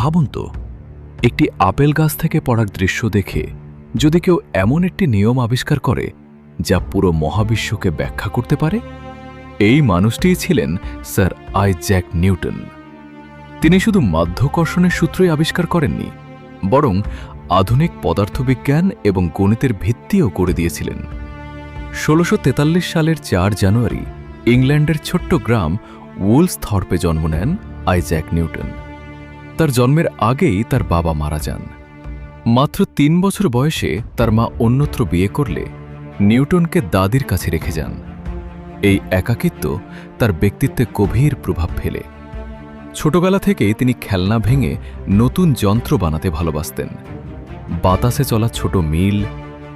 ভাবুন তো, একটি আপেল গাছ থেকে পড়ার দৃশ্য দেখে যদি কেউ এমন একটি নিয়ম আবিষ্কার করে যা পুরো মহাবিশ্বকে ব্যাখ্যা করতে পারে, এই মানুষটিই ছিলেন স্যার আইজ্যাক নিউটন। তিনি শুধু মাধ্যাকর্ষণের সূত্রই আবিষ্কার করেননি, বরং আধুনিক পদার্থবিজ্ঞান এবং গণিতের ভিত্তিও করে দিয়েছিলেন। ১৬৪৩ সালের ৪ জানুয়ারি ইংল্যান্ডের ছোট্ট গ্রাম উলসথর্পে জন্ম নেন আইজ্যাক নিউটন। তার জন্মের আগেই তার বাবা মারা যান। মাত্র ৩ বছর বয়সে তার মা অন্যত্র বিয়ে করলে নিউটনকে দাদির কাছে রেখে যান। এই একাকিত্ব তার ব্যক্তিত্বে গভীর প্রভাব ফেলে। ছোটবেলা থেকেই তিনি খেলনা ভেঙে নতুন যন্ত্র বানাতে ভালোবাসতেন। বাতাসে চলা ছোট মিল,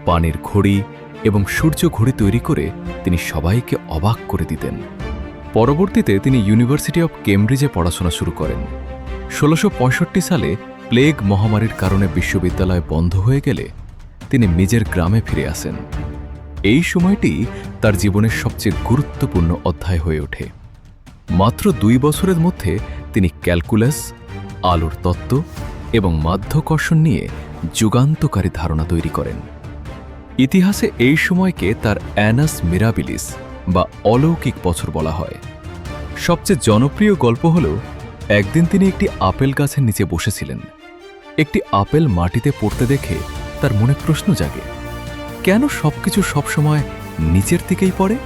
পানির ঘড়ি এবং সূর্য ঘড়ি তৈরি করে তিনি সবাইকে অবাক করে দিতেন। পরবর্তীতে তিনি ইউনিভার্সিটি অব কেমব্রিজে পড়াশোনা শুরু করেন। ১৬৬৫ সালে প্লেগ মহামারীর কারণে বিশ্ববিদ্যালয় বন্ধ হয়ে গেলে তিনি নিজের গ্রামে ফিরে আসেন। এই সময়টি তার জীবনের সবচেয়ে গুরুত্বপূর্ণ অধ্যায় হয়ে ওঠে। মাত্র ২ বছরের মধ্যে তিনি ক্যালকুলাস, আলোর তত্ত্ব এবং মাধ্যাকর্ষণ নিয়ে যুগান্তকারী ধারণা তৈরি করেন। ইতিহাসে এই সময়কে তার অ্যানাস মিরাবিলিস বা অলৌকিক বছর বলা হয়। সবচেয়ে জনপ্রিয় গল্প হল, একদিন তিনি একটি আপেল গাছের নিচে বসেছিলেন। একটি আপেল মাটিতে পড়তে দেখে তার মনে প্রশ্ন জাগে, কেন সবকিছু সবসময় নিচের দিকেই পড়ে?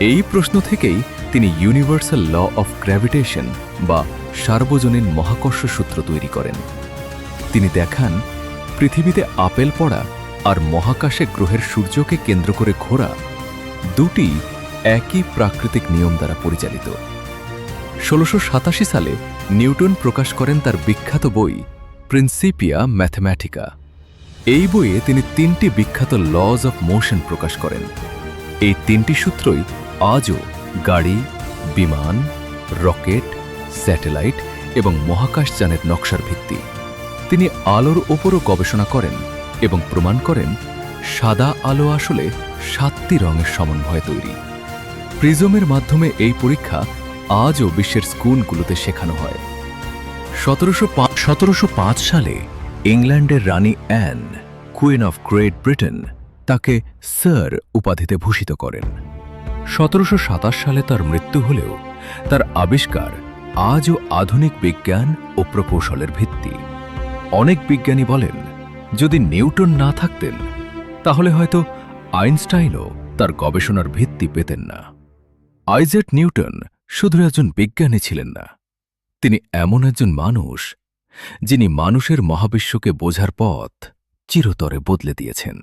এই প্রশ্ন থেকেই তিনি ইউনিভার্সাল ল অফ গ্র্যাভিটেশন বা সার্বজনীন মহাকর্ষ সূত্র তৈরি করেন। তিনি দেখান, পৃথিবীতে আপেল পড়া আর মহাকাশে গ্রহের সূর্যকে কেন্দ্র করে ঘোরা দুটি একই প্রাকৃতিক নিয়ম দ্বারা পরিচালিত। ১৬৮৭ সালে নিউটন প্রকাশ করেন তার বিখ্যাত বই প্রিন্সিপিয়া ম্যাথমেটিকা। এই বইয়ে তিনি ৩টি বিখ্যাত লজ অফ মোশন প্রকাশ করেন। এই ৩টি সূত্রই আজও গাড়ি, বিমান, রকেট, স্যাটেলাইট এবং মহাকাশযানের নকশার ভিত্তি। তিনি আলোর ওপরও গবেষণা করেন এবং প্রমাণ করেন সাদা আলো আসলে ৭টি রঙের সমন্বয়ে তৈরি। প্রিজমের মাধ্যমে এই পরীক্ষা আজও বিশ্বের স্কুলগুলোতে শেখানো হয়। ১৭০৫ সালে ইংল্যান্ডের রানী Anne, queen of Great Britain, তাকে স্যার উপাধিতে ভূষিত করেন। ১৭২৭ সালে তার মৃত্যু হলেও তার আবিষ্কার আজও আধুনিক বিজ্ঞান ও প্রকৌশলের ভিত্তি। অনেক বিজ্ঞানী বলেন, যদি নিউটন না থাকতেন তাহলে হয়তো আইনস্টাইনও তার গবেষণার ভিত্তি পেতেন না। আইজ্যাক নিউটন শুধু একজন বিজ্ঞানী ছিলেন না, তিনি এমন একজন মানুষ যিনি মানুষের মহাবিশ্বকে বোঝার পথ চিরতরে বদলে দিয়েছেন।